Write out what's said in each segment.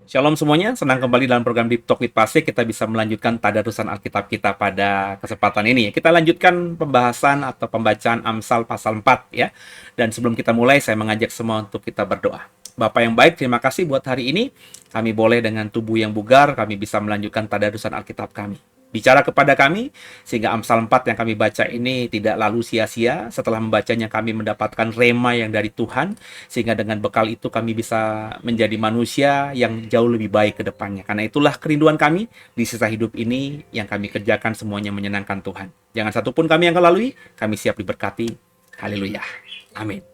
Shalom semuanya, senang kembali dalam program Deep Talk with Pastor. Kita bisa melanjutkan tadarusan Alkitab kita pada kesempatan ini. Kita lanjutkan pembahasan atau pembacaan Amsal pasal 4 ya. Dan sebelum kita mulai, saya mengajak semua untuk kita berdoa. Bapak yang baik, terima kasih buat hari ini. Kami boleh dengan tubuh yang bugar, kami bisa melanjutkan tadarusan Alkitab kami. Bicara kepada kami, sehingga Amsal 4 yang kami baca ini tidak lalu sia-sia. Setelah membacanya kami mendapatkan rema yang dari Tuhan, sehingga dengan bekal itu kami bisa menjadi manusia yang jauh lebih baik ke depannya. Karena itulah kerinduan kami di sisa hidup ini yang kami kerjakan semuanya menyenangkan Tuhan. Jangan satupun kami yang kelalui, kami siap diberkati. Haleluya. Amin.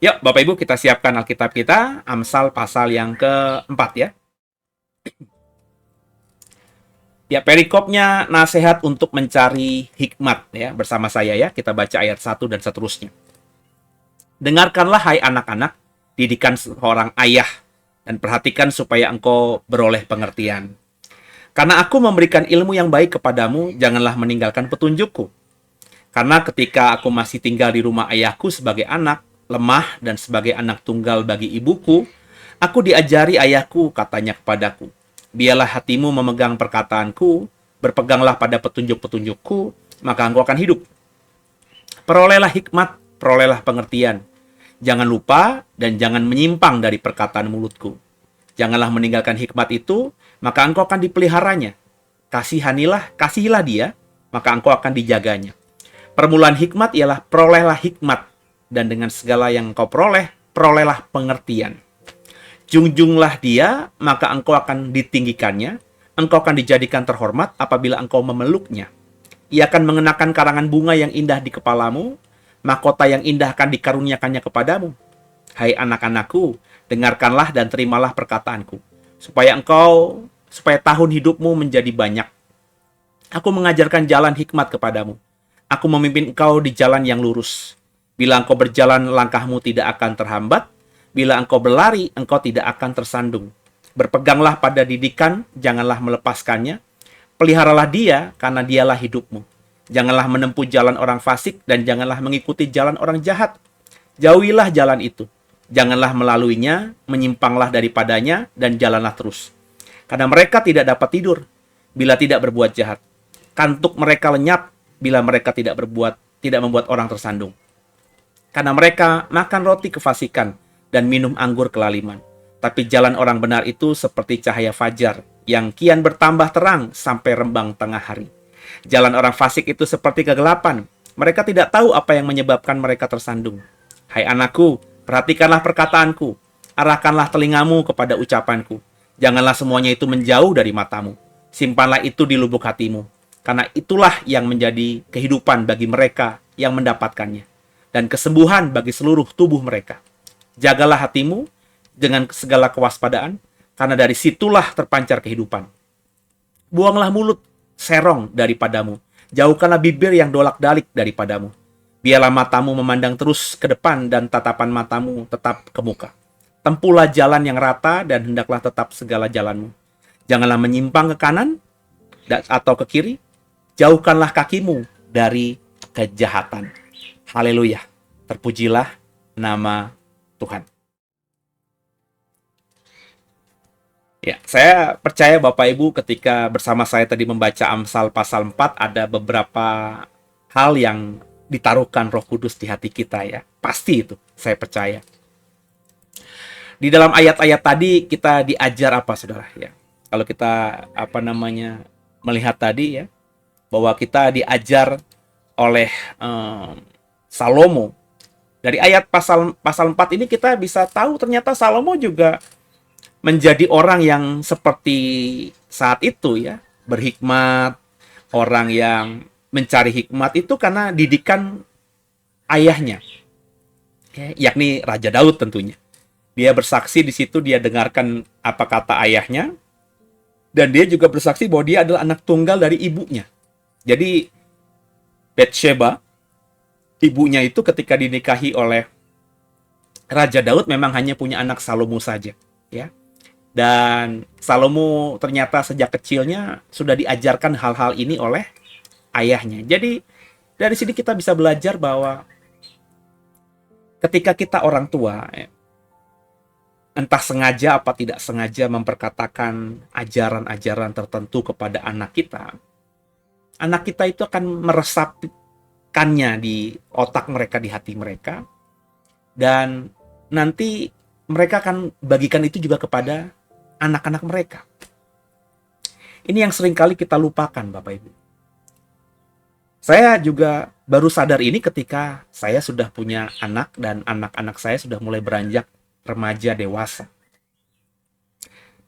Yuk Bapak Ibu, kita siapkan Alkitab kita, Amsal pasal yang keempat ya. Ya, perikopnya nasihat untuk mencari hikmat ya, bersama saya ya. Kita baca ayat 1 dan seterusnya. Dengarkanlah hai anak-anak, didikan seorang ayah, dan perhatikan supaya engkau beroleh pengertian. Karena aku memberikan ilmu yang baik kepadamu, janganlah meninggalkan petunjukku. Karena ketika aku masih tinggal di rumah ayahku sebagai anak, lemah dan sebagai anak tunggal bagi ibuku, aku diajari ayahku, katanya kepadaku, biarlah hatimu memegang perkataanku, berpeganglah pada petunjuk-petunjukku, maka engkau akan hidup. Perolehlah hikmat, perolehlah pengertian. Jangan lupa dan jangan menyimpang dari perkataan mulutku. Janganlah meninggalkan hikmat itu, maka engkau akan dipeliharanya. Kasihilah dia, maka engkau akan dijaganya. Permulaan hikmat ialah perolehlah hikmat, dan dengan segala yang engkau peroleh, perolehlah pengertian. Junjunglah dia, maka engkau akan ditinggikannya. Engkau akan dijadikan terhormat apabila engkau memeluknya. Ia akan mengenakan karangan bunga yang indah di kepalamu, mahkota yang indah akan dikaruniakannya kepadamu. Hai anak-anakku, dengarkanlah dan terimalah perkataanku, supaya tahun hidupmu menjadi banyak. Aku mengajarkan jalan hikmat kepadamu. Aku memimpin engkau di jalan yang lurus. Bila engkau berjalan, langkahmu tidak akan terhambat. Bila engkau berlari, engkau tidak akan tersandung. Berpeganglah pada didikan, janganlah melepaskannya. Peliharalah dia, karena dialah hidupmu. Janganlah menempuh jalan orang fasik, dan janganlah mengikuti jalan orang jahat. Jauhilah jalan itu. Janganlah melaluinya, menyimpanglah daripadanya, dan jalanlah terus. Karena mereka tidak dapat tidur, bila tidak berbuat jahat. Kantuk mereka lenyap, bila mereka tidak membuat orang tersandung. Karena mereka makan roti kefasikan, dan minum anggur kelaliman. Tapi jalan orang benar itu seperti cahaya fajar, yang kian bertambah terang sampai rembang tengah hari. Jalan orang fasik itu seperti kegelapan. Mereka tidak tahu apa yang menyebabkan mereka tersandung. Hai anakku, perhatikanlah perkataanku. Arahkanlah telingamu kepada ucapanku. Janganlah semuanya itu menjauh dari matamu. Simpanlah itu di lubuk hatimu. Karena itulah yang menjadi kehidupan bagi mereka yang mendapatkannya. Dan kesembuhan bagi seluruh tubuh mereka. Jagalah hatimu dengan segala kewaspadaan, karena dari situlah terpancar kehidupan. Buanglah mulut serong daripadamu. Jauhkanlah bibir yang dolak-dalik daripadamu. Biarlah matamu memandang terus ke depan dan tatapan matamu tetap ke muka. Tempuhlah jalan yang rata dan hendaklah tetap segala jalanmu. Janganlah menyimpang ke kanan atau ke kiri. Jauhkanlah kakimu dari kejahatan. Haleluya. Terpujilah nama Tuhan. Ya, saya percaya Bapak Ibu ketika bersama saya tadi membaca Amsal pasal 4 ada beberapa hal yang ditaruhkan Roh Kudus di hati kita ya. Pasti itu, saya percaya. Di dalam ayat-ayat tadi kita diajar apa Saudara ya? Kalau kita melihat tadi ya bahwa kita diajar oleh Salomo. Dari ayat pasal 4 ini kita bisa tahu ternyata Salomo juga menjadi orang yang seperti saat itu ya, berhikmat, orang yang mencari hikmat itu karena didikan ayahnya, ya, yakni Raja Daud tentunya. Dia bersaksi di situ, dia dengarkan apa kata ayahnya, dan dia juga bersaksi bahwa dia adalah anak tunggal dari ibunya. Jadi Bathsheba, ibunya itu ketika dinikahi oleh Raja Daud memang hanya punya anak Salomo saja, ya. Dan Salomo ternyata sejak kecilnya sudah diajarkan hal-hal ini oleh ayahnya. Jadi dari sini kita bisa belajar bahwa ketika kita orang tua, entah sengaja apa tidak sengaja memperkatakan ajaran-ajaran tertentu kepada anak kita itu akan meresapkannya di otak mereka, di hati mereka, dan nanti mereka akan bagikan itu juga kepada anak-anak mereka. Ini yang seringkali kita lupakan, Bapak Ibu. Saya juga baru sadar ini ketika saya sudah punya anak dan anak-anak saya sudah mulai beranjak remaja dewasa.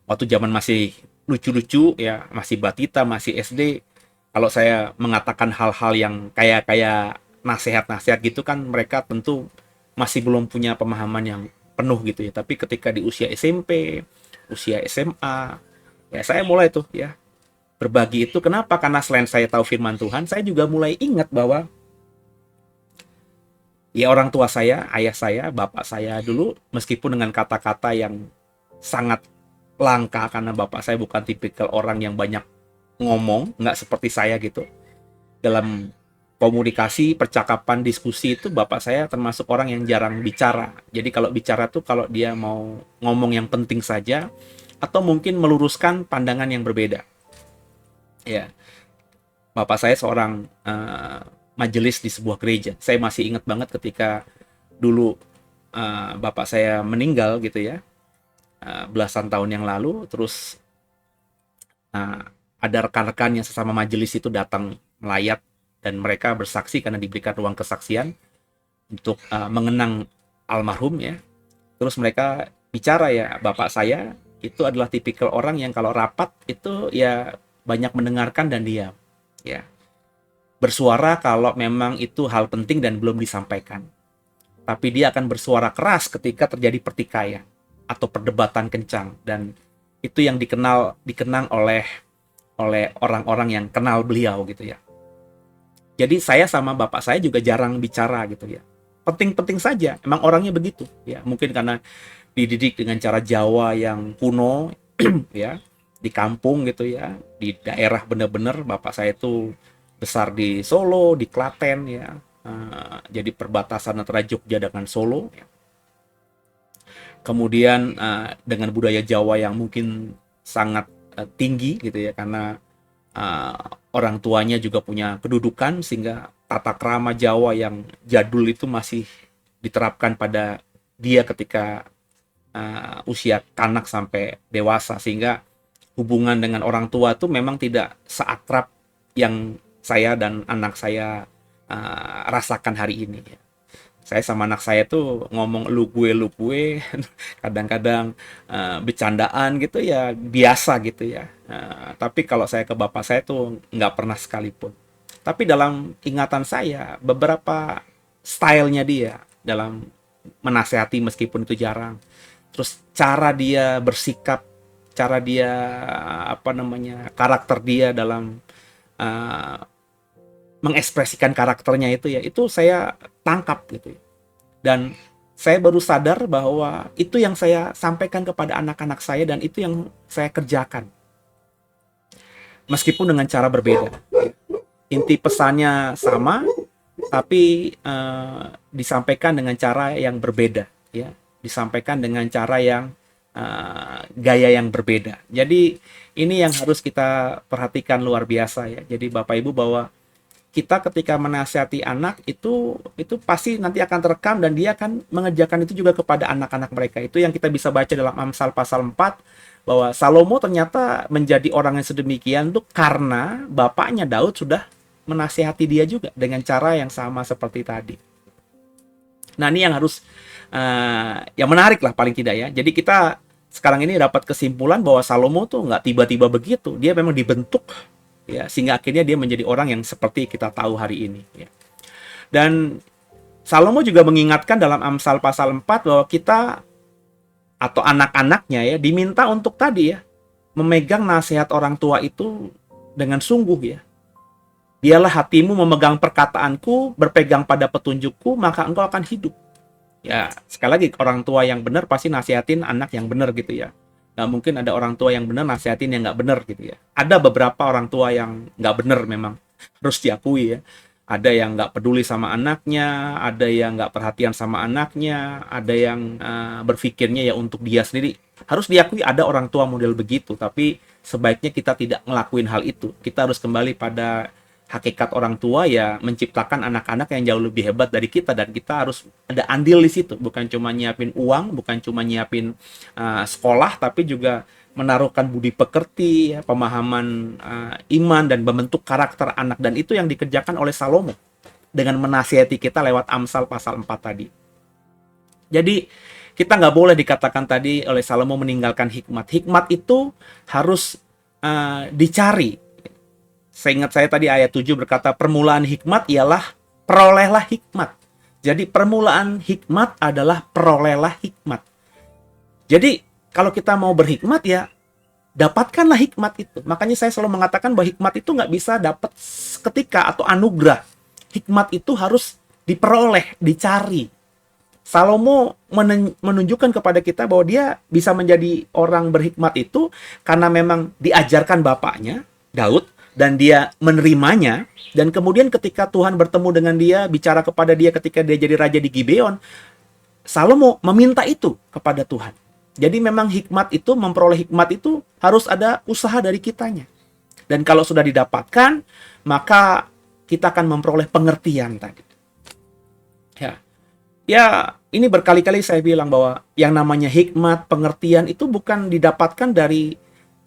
Waktu zaman masih lucu-lucu ya, masih batita, masih SD, kalau saya mengatakan hal-hal yang kayak nasihat-nasihat gitu kan, mereka tentu masih belum punya pemahaman yang penuh gitu ya. Tapi ketika di usia SMP, usia SMA, ya saya mulai tuh ya berbagi itu. Kenapa? Karena selain saya tahu firman Tuhan, saya juga mulai ingat bahwa ya orang tua saya, ayah saya, bapak saya dulu, meskipun dengan kata-kata yang sangat langka, karena bapak saya bukan tipikal orang yang banyak ngomong, nggak seperti saya gitu. Dalam komunikasi, percakapan, diskusi itu bapak saya termasuk orang yang jarang bicara. Jadi kalau bicara tuh kalau dia mau ngomong yang penting saja, atau mungkin meluruskan pandangan yang berbeda. Ya, bapak saya seorang majelis di sebuah gereja. Saya masih ingat banget ketika dulu bapak saya meninggal gitu ya, belasan tahun yang lalu. Terus ada rekan-rekan yang sesama majelis itu datang melayat dan mereka bersaksi karena diberikan ruang kesaksian untuk mengenang almarhum ya. Terus mereka bicara ya, bapak saya itu adalah tipikal orang yang kalau rapat itu ya banyak mendengarkan dan diam ya, bersuara kalau memang itu hal penting dan belum disampaikan, tapi dia akan bersuara keras ketika terjadi pertikaian atau perdebatan kencang, dan itu yang dikenang oleh orang-orang yang kenal beliau gitu ya. Jadi saya sama bapak saya juga jarang bicara gitu ya, penting-penting saja, emang orangnya begitu ya, mungkin karena dididik dengan cara Jawa yang kuno ya, di kampung gitu ya, di daerah bener-bener. Bapak saya itu besar di Solo, di Klaten ya, jadi perbatasan antara Jogja dengan Solo ya. Kemudian dengan budaya Jawa yang mungkin sangat tinggi gitu ya, karena orang tuanya juga punya kedudukan, sehingga tata krama Jawa yang jadul itu masih diterapkan pada dia ketika usia kanak sampai dewasa, sehingga hubungan dengan orang tua itu memang tidak seakrab yang saya dan anak saya rasakan hari ini. Saya sama anak saya tuh ngomong lu gue, kadang-kadang bercandaan gitu ya, biasa gitu ya. Tapi kalau saya ke bapak saya tuh nggak pernah sekalipun. Tapi dalam ingatan saya, beberapa stylenya dia dalam menasehati meskipun itu jarang. Terus cara dia bersikap, cara dia karakter dia dalam mengekspresikan karakternya itu ya, itu saya tangkap gitu ya. Dan saya baru sadar bahwa itu yang saya sampaikan kepada anak-anak saya dan itu yang saya kerjakan, meskipun dengan cara berbeda. Inti pesannya sama, tapi disampaikan dengan cara yang berbeda ya, disampaikan dengan cara yang gaya yang berbeda. Jadi ini yang harus kita perhatikan luar biasa ya. Jadi Bapak Ibu, bahwa kita ketika menasihati anak itu pasti nanti akan terekam dan dia akan mengerjakan itu juga kepada anak-anak mereka. Itu yang kita bisa baca dalam Amsal pasal 4, bahwa Salomo ternyata menjadi orang yang sedemikian tuh karena bapaknya Daud sudah menasihati dia juga dengan cara yang sama seperti tadi. Nah, ini yang harus yang menarik lah paling tidak ya. Jadi kita sekarang ini dapat kesimpulan bahwa Salomo tuh nggak tiba-tiba begitu, dia memang dibentuk ya, sehingga akhirnya dia menjadi orang yang seperti kita tahu hari ini ya. Dan Salomo juga mengingatkan dalam Amsal pasal 4 bahwa kita atau anak-anaknya ya diminta untuk tadi ya, memegang nasihat orang tua itu dengan sungguh ya. Biarlah hatimu memegang perkataanku, berpegang pada petunjukku, maka engkau akan hidup. Ya, sekali lagi, orang tua yang benar pasti nasihatin anak yang benar gitu ya. Nggak mungkin ada orang tua yang benar nasihatin yang nggak benar gitu ya. Ada beberapa orang tua yang nggak benar memang, harus diakui ya. Ada yang nggak peduli sama anaknya, ada yang nggak perhatian sama anaknya, ada yang berpikirnya ya untuk dia sendiri. Harus diakui ada orang tua model begitu, tapi sebaiknya kita tidak ngelakuin hal itu. Kita harus kembali pada hakikat orang tua, ya menciptakan anak-anak yang jauh lebih hebat dari kita, dan kita harus ada andil di situ. Bukan cuma nyiapin uang, bukan cuma nyiapin sekolah, tapi juga menaruhkan budi pekerti, ya, pemahaman iman, dan membentuk karakter anak. Dan itu yang dikerjakan oleh Salomo dengan menasihati kita lewat Amsal pasal 4 tadi. Jadi kita nggak boleh dikatakan tadi oleh Salomo meninggalkan hikmat. Hikmat itu harus dicari. Seingat saya tadi ayat 7 berkata, permulaan hikmat ialah perolehlah hikmat. Jadi permulaan hikmat adalah perolehlah hikmat. Jadi kalau kita mau berhikmat, ya dapatkanlah hikmat itu. Makanya saya selalu mengatakan bahwa hikmat itu nggak bisa dapat seketika atau anugerah. Hikmat itu harus diperoleh, dicari. Salomo menunjukkan kepada kita bahwa dia bisa menjadi orang berhikmat itu karena memang diajarkan bapaknya, Daud, dan dia menerimanya. Dan kemudian ketika Tuhan bertemu dengan dia, bicara kepada dia ketika dia jadi raja di Gibeon, Salomo meminta itu kepada Tuhan. Jadi memang hikmat itu, memperoleh hikmat itu harus ada usaha dari kitanya. Dan kalau sudah didapatkan, maka kita akan memperoleh pengertian tadi. Ya, ini berkali-kali saya bilang bahwa yang namanya hikmat, pengertian itu bukan didapatkan dari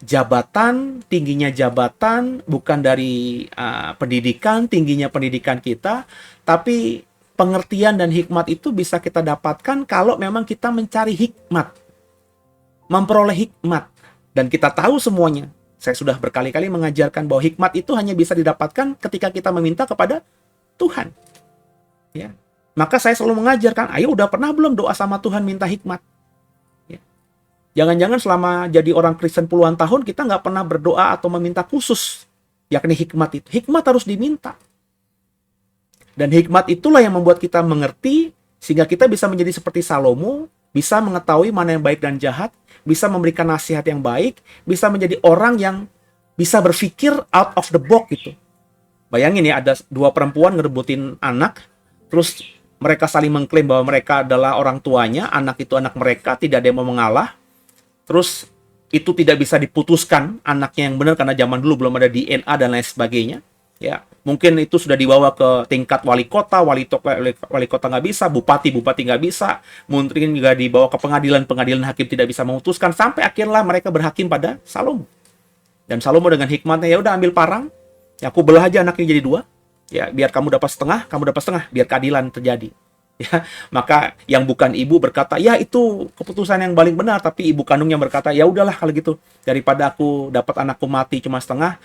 jabatan, tingginya jabatan, bukan dari pendidikan, tingginya pendidikan kita, tapi pengertian dan hikmat itu bisa kita dapatkan kalau memang kita mencari hikmat, memperoleh hikmat. Dan kita tahu semuanya, saya sudah berkali-kali mengajarkan bahwa hikmat itu hanya bisa didapatkan ketika kita meminta kepada Tuhan. Ya. Maka saya selalu mengajarkan, ayo udah pernah belum doa sama Tuhan minta hikmat? Ya. Jangan-jangan selama jadi orang Kristen puluhan tahun kita nggak pernah berdoa atau meminta khusus, yakni hikmat itu. Hikmat harus diminta. Dan hikmat itulah yang membuat kita mengerti, sehingga kita bisa menjadi seperti Salomo, bisa mengetahui mana yang baik dan jahat, bisa memberikan nasihat yang baik, bisa menjadi orang yang bisa berpikir out of the box gitu. Bayangin ya, ada dua perempuan ngerebutin anak, terus mereka saling mengklaim bahwa mereka adalah orang tuanya, anak itu anak mereka, tidak ada yang mau mengalah. Terus itu tidak bisa diputuskan anaknya yang benar karena zaman dulu belum ada DNA dan lain sebagainya. Ya, mungkin itu sudah dibawa ke tingkat wali kota nggak bisa, bupati nggak bisa, mungkin juga dibawa ke pengadilan hakim tidak bisa memutuskan, sampai akhirnya mereka berhakim pada Salomo. Dan Salomo dengan hikmatnya, ya udah ambil parang, ya aku belah aja anaknya jadi dua, ya biar kamu dapat setengah, biar keadilan terjadi. Ya, maka yang bukan ibu berkata, ya itu keputusan yang paling benar, tapi ibu kandungnya berkata, ya udahlah kalau gitu, daripada aku dapat anakku mati cuma setengah,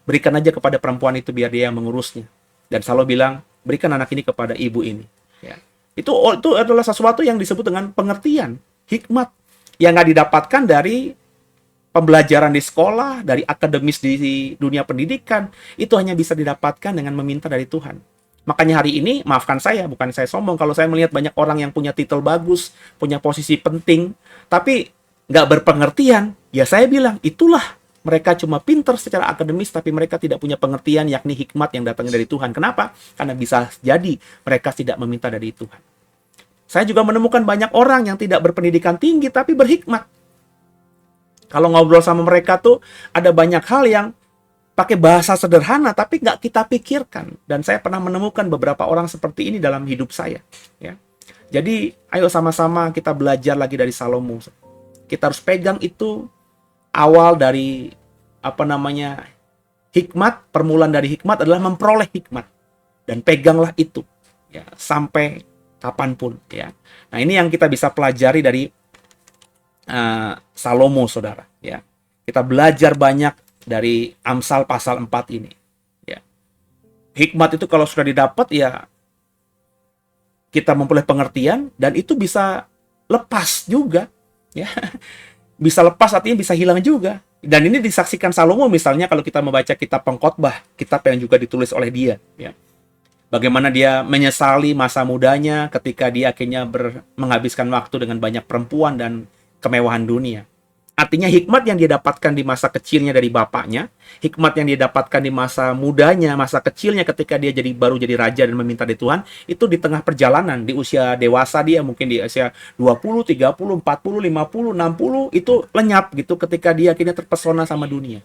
berikan aja kepada perempuan itu biar dia yang mengurusnya. Dan Salomo bilang, berikan anak ini kepada ibu ini. Ya. Itu adalah sesuatu yang disebut dengan pengertian, hikmat, yang nggak didapatkan dari pembelajaran di sekolah, dari akademis di dunia pendidikan. Itu hanya bisa didapatkan dengan meminta dari Tuhan. Makanya hari ini, maafkan saya, bukan saya sombong, kalau saya melihat banyak orang yang punya titel bagus, punya posisi penting, tapi nggak berpengertian, ya saya bilang, itulah mereka cuma pinter secara akademis, tapi mereka tidak punya pengertian, yakni hikmat yang datangnya dari Tuhan. Kenapa? Karena bisa jadi mereka tidak meminta dari Tuhan. Saya juga menemukan banyak orang yang tidak berpendidikan tinggi, tapi berhikmat. Kalau ngobrol sama mereka tuh, ada banyak hal yang pakai bahasa sederhana, tapi nggak kita pikirkan. Dan saya pernah menemukan beberapa orang seperti ini dalam hidup saya. Ya. Jadi, ayo sama-sama kita belajar lagi dari Salomo. Kita harus pegang itu. Awal dari hikmat, permulaan dari hikmat adalah memperoleh hikmat, dan peganglah itu ya sampai kapanpun ya. Nah, ini yang kita bisa pelajari dari Salomo, saudara ya. Kita belajar banyak dari Amsal pasal 4 ini ya. Hikmat itu kalau sudah didapat, ya kita memperoleh pengertian, dan itu bisa lepas juga ya. Bisa lepas, artinya bisa hilang juga. Dan ini disaksikan Salomo misalnya kalau kita membaca kitab Pengkhotbah, kitab yang juga ditulis oleh dia. Ya. Bagaimana dia menyesali masa mudanya ketika dia akhirnya menghabiskan waktu dengan banyak perempuan dan kemewahan dunia. Artinya hikmat yang dia dapatkan di masa kecilnya dari bapaknya, hikmat yang dia dapatkan di masa mudanya, masa kecilnya ketika dia baru jadi raja dan meminta di Tuhan, itu di tengah perjalanan, di usia dewasa dia, mungkin di usia 20, 30, 40, 50, 60, itu lenyap gitu ketika dia akhirnya terpesona sama dunia.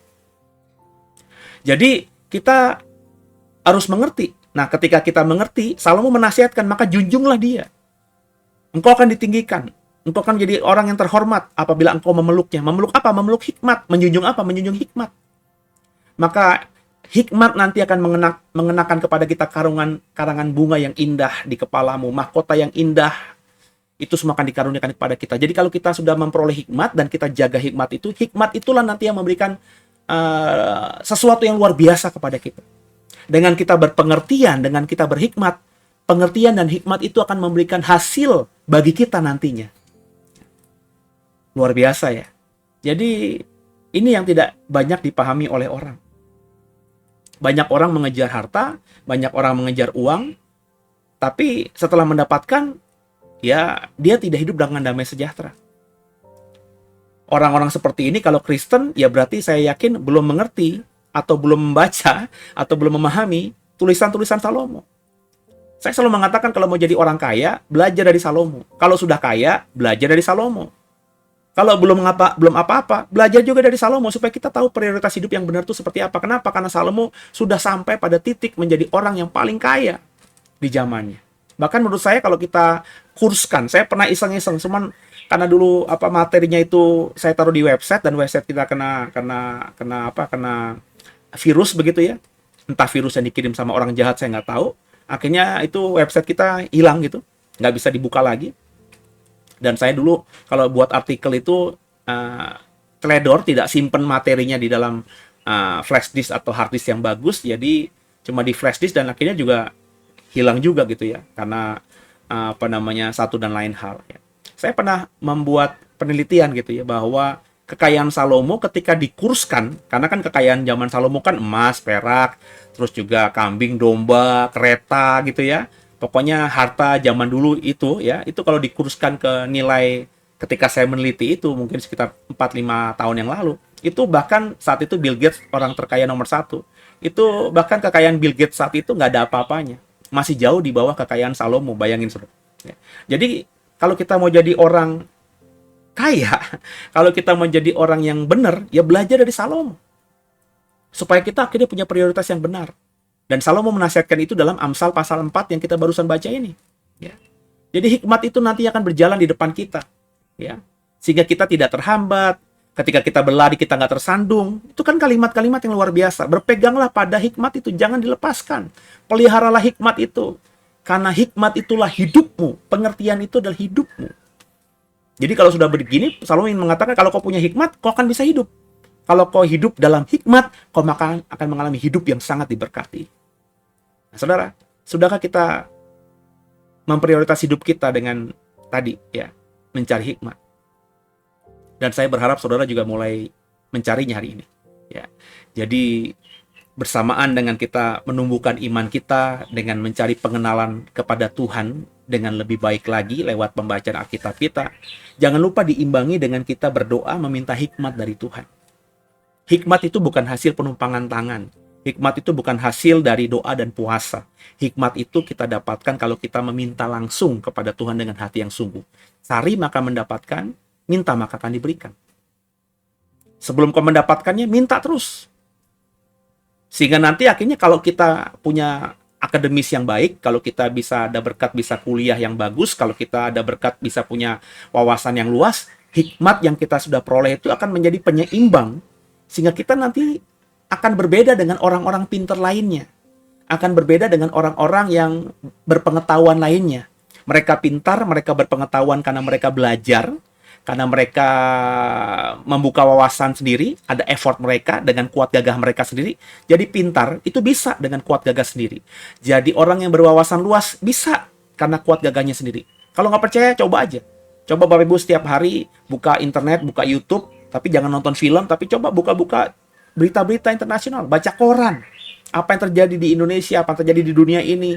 Jadi kita harus mengerti. Nah, ketika kita mengerti, Salomo menasihatkan, maka junjunglah dia. Engkau akan ditinggikan. Engkau akan menjadi orang yang terhormat apabila engkau memeluknya. Memeluk apa? Memeluk hikmat. Menjunjung apa? Menjunjung hikmat. Maka hikmat nanti akan mengenakan kepada kita karangan bunga yang indah di kepalamu. Mahkota yang indah. Itu semua akan dikaruniakan kepada kita. Jadi kalau kita sudah memperoleh hikmat dan kita jaga hikmat itulah nanti yang memberikan sesuatu yang luar biasa kepada kita. Dengan kita berpengertian, dengan kita berhikmat, pengertian dan hikmat itu akan memberikan hasil bagi kita nantinya. Luar biasa ya. Jadi ini yang tidak banyak dipahami oleh orang. Banyak orang mengejar harta, banyak orang mengejar uang, tapi setelah mendapatkan, ya dia tidak hidup dengan damai sejahtera. Orang-orang seperti ini kalau Kristen, ya berarti saya yakin belum mengerti, atau belum membaca, atau belum memahami tulisan-tulisan Salomo. Saya selalu mengatakan kalau mau jadi orang kaya, belajar dari Salomo. Kalau sudah kaya, belajar dari Salomo. Kalau belum apa-apa, belajar juga dari Salomo supaya kita tahu prioritas hidup yang benar itu seperti apa. Kenapa? Karena Salomo sudah sampai pada titik menjadi orang yang paling kaya di zamannya. Bahkan menurut saya kalau kita kurskan, saya pernah iseng-iseng, cuman karena dulu materinya itu saya taruh di website dan website kita kena virus begitu ya. Entah virus yang dikirim sama orang jahat saya nggak tahu. Akhirnya itu website kita hilang gitu, nggak bisa dibuka lagi. Dan saya dulu kalau buat artikel itu teledor, tidak simpen materinya di dalam flash disk atau hard disk yang bagus, jadi cuma di flash disk dan akhirnya juga hilang juga gitu ya, karena satu dan lain hal ya. Saya pernah membuat penelitian gitu ya, bahwa kekayaan Salomo ketika dikurskan, karena kan kekayaan zaman Salomo kan emas, perak, terus juga kambing, domba, kereta gitu ya. Pokoknya harta zaman dulu itu ya, itu kalau dikurskan ke nilai ketika saya meneliti itu mungkin sekitar 4-5 tahun yang lalu, itu bahkan saat itu Bill Gates orang terkaya nomor 1. Itu bahkan kekayaan Bill Gates saat itu nggak ada apa-apanya. Masih jauh di bawah kekayaan Salomo, bayangin saudara. Ya. Jadi kalau kita mau jadi orang kaya, kalau kita mau jadi orang yang benar, ya belajar dari Salomo. Supaya kita akhirnya punya prioritas yang benar. Dan Salomo menasihatkan itu dalam Amsal pasal 4 yang kita barusan baca ini. Ya. Jadi hikmat itu nanti akan berjalan di depan kita. Ya. Sehingga kita tidak terhambat. Ketika kita berlari kita nggak tersandung. Itu kan kalimat-kalimat yang luar biasa. Berpeganglah pada hikmat itu, jangan dilepaskan. Peliharalah hikmat itu. Karena hikmat itulah hidupmu. Pengertian itu adalah hidupmu. Jadi kalau sudah begini, Salomo ingin mengatakan kalau kau punya hikmat, kau akan bisa hidup. Kalau kau hidup dalam hikmat, kau akan mengalami hidup yang sangat diberkati. Nah, saudara, sudahkah kita memprioritas hidup kita dengan tadi ya, mencari hikmat? Dan saya berharap saudara juga mulai mencarinya hari ini. Ya. Jadi bersamaan dengan kita menumbuhkan iman kita dengan mencari pengenalan kepada Tuhan dengan lebih baik lagi lewat pembacaan Alkitab kita, jangan lupa diimbangi dengan kita berdoa meminta hikmat dari Tuhan. Hikmat itu bukan hasil penumpangan tangan. Hikmat itu bukan hasil dari doa dan puasa. Hikmat itu kita dapatkan kalau kita meminta langsung kepada Tuhan dengan hati yang sungguh. Cari maka mendapatkan, minta maka akan diberikan. Sebelum kau mendapatkannya, minta terus. Sehingga nanti akhirnya kalau kita punya akademis yang baik, kalau kita bisa ada berkat bisa kuliah yang bagus, kalau kita ada berkat bisa punya wawasan yang luas, hikmat yang kita sudah peroleh itu akan menjadi penyeimbang. Sehingga kita nanti akan berbeda dengan orang-orang pintar lainnya. Akan berbeda dengan orang-orang yang berpengetahuan lainnya. Mereka pintar, mereka berpengetahuan karena mereka belajar, karena mereka membuka wawasan sendiri, ada effort mereka dengan kuat gagah mereka sendiri. Jadi pintar itu bisa dengan kuat gagah sendiri. Jadi orang yang berwawasan luas bisa karena kuat gagahnya sendiri. Kalau nggak percaya, coba aja. Coba Bapak Ibu setiap hari buka internet, buka YouTube, tapi jangan nonton film, tapi coba buka-buka berita-berita internasional, baca koran. Apa yang terjadi di Indonesia, apa yang terjadi di dunia ini.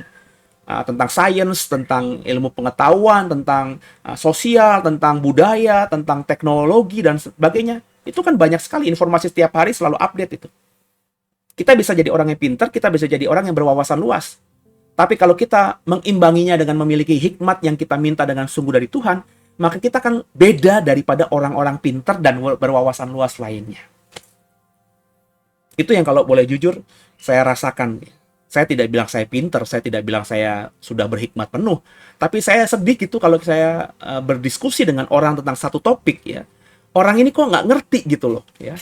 tentang sains, tentang ilmu pengetahuan, tentang sosial, tentang budaya, tentang teknologi, dan sebagainya. Itu kan banyak sekali informasi setiap hari selalu update itu. Kita bisa jadi orang yang pintar, kita bisa jadi orang yang berwawasan luas. Tapi kalau kita mengimbanginya dengan memiliki hikmat yang kita minta dengan sungguh dari Tuhan, maka kita akan beda daripada orang-orang pintar dan berwawasan luas lainnya. Itu yang kalau boleh jujur, saya rasakan. Saya tidak bilang saya pintar, saya tidak bilang saya sudah berhikmat penuh. Tapi saya sedih gitu kalau saya berdiskusi dengan orang tentang satu topik ya. Orang ini kok nggak ngerti gitu loh ya.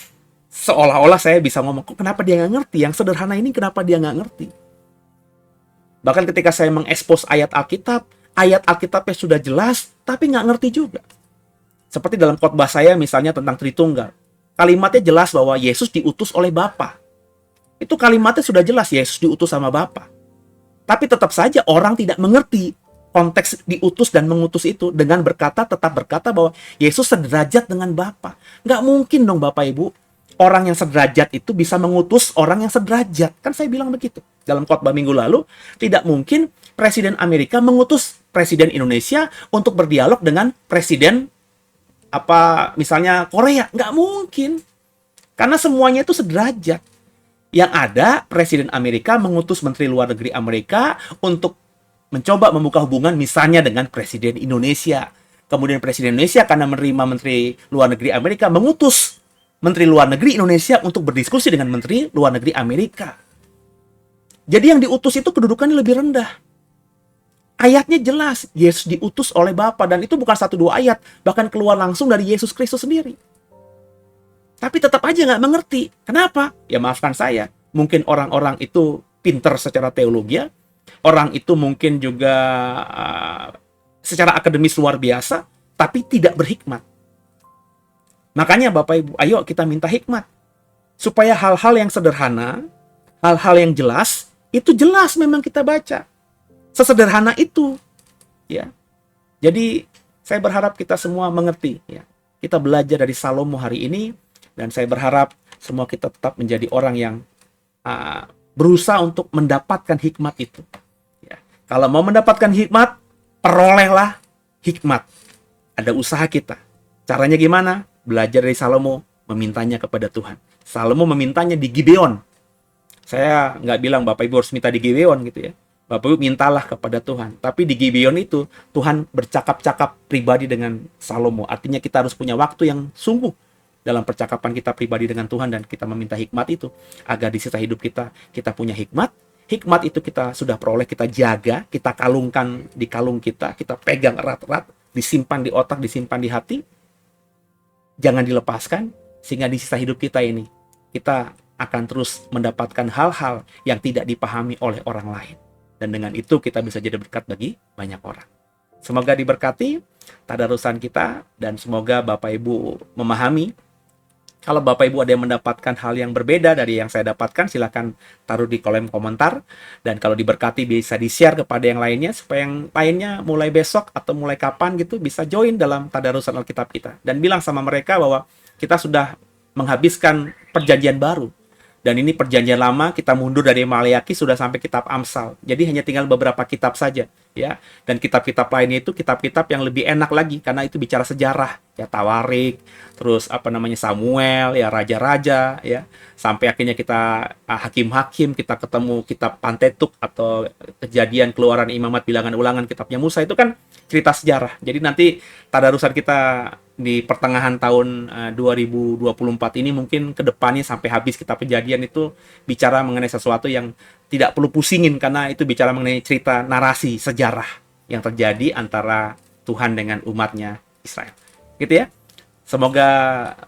Seolah-olah saya bisa ngomong, kok kenapa dia nggak ngerti? Yang sederhana ini kenapa dia nggak ngerti? Bahkan ketika saya mengekspos ayat Alkitabnya sudah jelas, tapi nggak ngerti juga. Seperti dalam khotbah saya misalnya tentang Tritunggal. Kalimatnya jelas bahwa Yesus diutus oleh Bapa. Itu kalimatnya sudah jelas, Yesus diutus sama Bapa. Tapi tetap saja orang tidak mengerti konteks diutus dan mengutus itu dengan tetap berkata bahwa Yesus sederajat dengan Bapa. Nggak mungkin dong Bapak Ibu. Orang yang sederajat itu bisa mengutus orang yang sederajat. Kan saya bilang begitu. Dalam khotbah minggu lalu, tidak mungkin Presiden Amerika mengutus Presiden Indonesia untuk berdialog dengan Presiden misalnya Korea. Nggak mungkin. Karena semuanya itu sederajat. Yang ada, Presiden Amerika mengutus Menteri Luar Negeri Amerika untuk mencoba membuka hubungan misalnya dengan Presiden Indonesia. Kemudian Presiden Indonesia karena menerima Menteri Luar Negeri Amerika mengutus Menteri Luar Negeri Indonesia untuk berdiskusi dengan Menteri Luar Negeri Amerika. Jadi yang diutus itu kedudukannya lebih rendah. Ayatnya jelas, Yesus diutus oleh Bapa, dan itu bukan 1-2 ayat, bahkan keluar langsung dari Yesus Kristus sendiri. Tapi tetap aja nggak mengerti. Kenapa? Ya maafkan saya, mungkin orang-orang itu pinter secara teologi, orang itu mungkin juga secara akademis luar biasa, tapi tidak berhikmat. Makanya Bapak Ibu, ayo kita minta hikmat. Supaya hal-hal yang sederhana, hal-hal yang jelas, itu jelas memang kita baca. Sesederhana itu. Ya. Jadi, saya berharap kita semua mengerti. Ya. Kita belajar dari Salomo hari ini, dan saya berharap semua kita tetap menjadi orang yang berusaha untuk mendapatkan hikmat itu. Ya. Kalau mau mendapatkan hikmat, perolehlah hikmat. Ada usaha kita. Caranya gimana? Belajar dari Salomo, memintanya kepada Tuhan. Salomo memintanya di Gibeon. Saya nggak bilang Bapak Ibu harus minta di Gibeon gitu ya. Bapak Ibu mintalah kepada Tuhan. Tapi di Gibeon itu, Tuhan bercakap-cakap pribadi dengan Salomo. Artinya kita harus punya waktu yang sungguh dalam percakapan kita pribadi dengan Tuhan, dan kita meminta hikmat itu. Agar di sisa hidup kita punya hikmat. Hikmat itu kita sudah peroleh, kita jaga, kita kalungkan di kalung kita pegang erat-erat, disimpan di otak, disimpan di hati. Jangan dilepaskan, sehingga di sisa hidup kita ini, kita akan terus mendapatkan hal-hal yang tidak dipahami oleh orang lain. Dan dengan itu kita bisa jadi berkat bagi banyak orang. Semoga diberkati tadarusan kita, dan semoga Bapak Ibu memahami. Kalau Bapak Ibu ada yang mendapatkan hal yang berbeda dari yang saya dapatkan, silakan taruh di kolom komentar. Dan kalau diberkati bisa di-share kepada yang lainnya, supaya yang lainnya mulai besok atau mulai kapan gitu bisa join dalam tadarusan Alkitab kita. Dan bilang sama mereka bahwa kita sudah menghabiskan perjanjian baru. Dan ini perjanjian lama, kita mundur dari Maleakhi sudah sampai kitab Amsal. Jadi hanya tinggal beberapa kitab saja, ya. Dan kitab-kitab lainnya itu kitab-kitab yang lebih enak lagi, karena itu bicara sejarah, ya, Tawarik, terus Samuel, ya, raja-raja, ya. Sampai akhirnya kita hakim-hakim, kita ketemu kitab Pentateuch atau Kejadian, Keluaran, Imamat, Bilangan, Ulangan, kitabnya Musa, itu kan cerita sejarah. Jadi nanti tadarusan kita di pertengahan tahun 2024 ini, mungkin ke depannya sampai habis kitab Kejadian itu bicara mengenai sesuatu yang tidak perlu pusingin, karena itu bicara mengenai cerita narasi sejarah yang terjadi antara Tuhan dengan umatnya Israel. Gitu ya. Semoga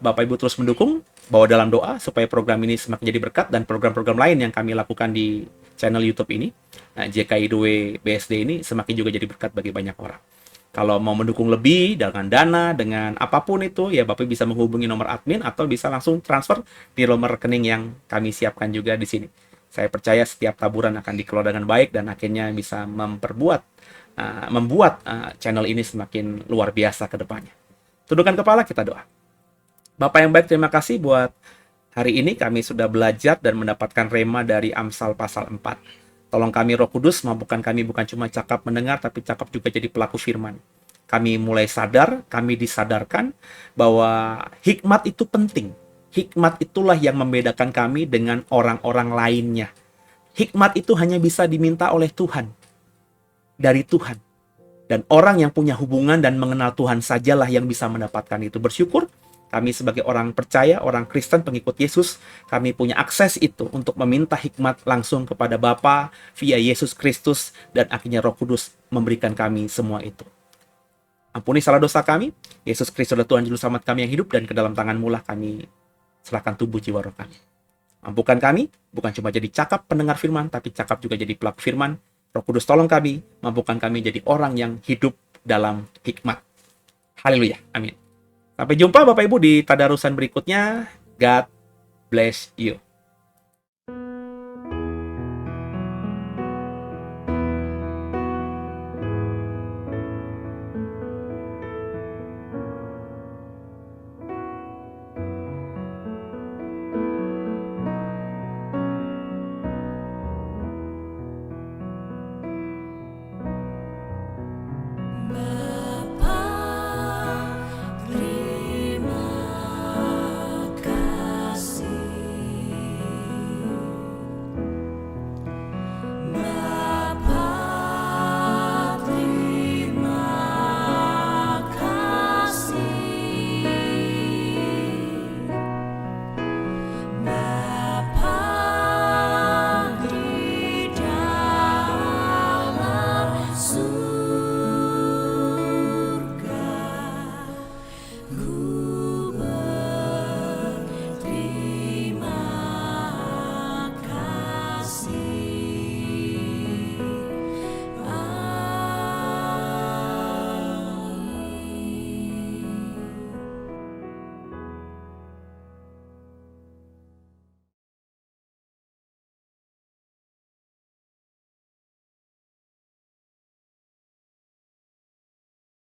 Bapak Ibu terus mendukung, bawa dalam doa supaya program ini semakin jadi berkat, dan program-program lain yang kami lakukan di channel YouTube ini, JKIDW BSD ini, semakin juga jadi berkat bagi banyak orang. Kalau mau mendukung lebih dengan dana, dengan apapun itu, ya Bapak bisa menghubungi nomor admin atau bisa langsung transfer di nomor rekening yang kami siapkan juga di sini. Saya percaya setiap taburan akan dikelola dengan baik, dan akhirnya bisa membuat channel ini semakin luar biasa ke depannya. Tundukkan kepala, kita doa. Bapak yang baik, terima kasih buat hari ini kami sudah belajar dan mendapatkan rema dari Amsal pasal 4. Tolong kami Roh Kudus, mampukan kami bukan cuma cakap mendengar, tapi cakap juga jadi pelaku firman. Kami mulai sadar, kami disadarkan bahwa hikmat itu penting. Hikmat itulah yang membedakan kami dengan orang-orang lainnya. Hikmat itu hanya bisa diminta oleh Tuhan, dari Tuhan. Dan orang yang punya hubungan dan mengenal Tuhan sajalah yang bisa mendapatkan itu. Bersyukur kami sebagai orang percaya, orang Kristen, pengikut Yesus, kami punya akses itu untuk meminta hikmat langsung kepada Bapa via Yesus Kristus, dan akhirnya Roh Kudus memberikan kami semua itu. Ampuni salah dosa kami, Yesus Kristus adalah Tuhan Juru Selamat kami yang hidup, dan ke dalam tangan-Mu lah kami serahkan tubuh jiwa roh kami. Mampukan kami, bukan cuma jadi cakap pendengar firman, tapi cakap juga jadi pelaku firman. Roh Kudus tolong kami, mampukan kami jadi orang yang hidup dalam hikmat. Haleluya, amin. Sampai jumpa Bapak Ibu di tadarusan berikutnya. God bless you.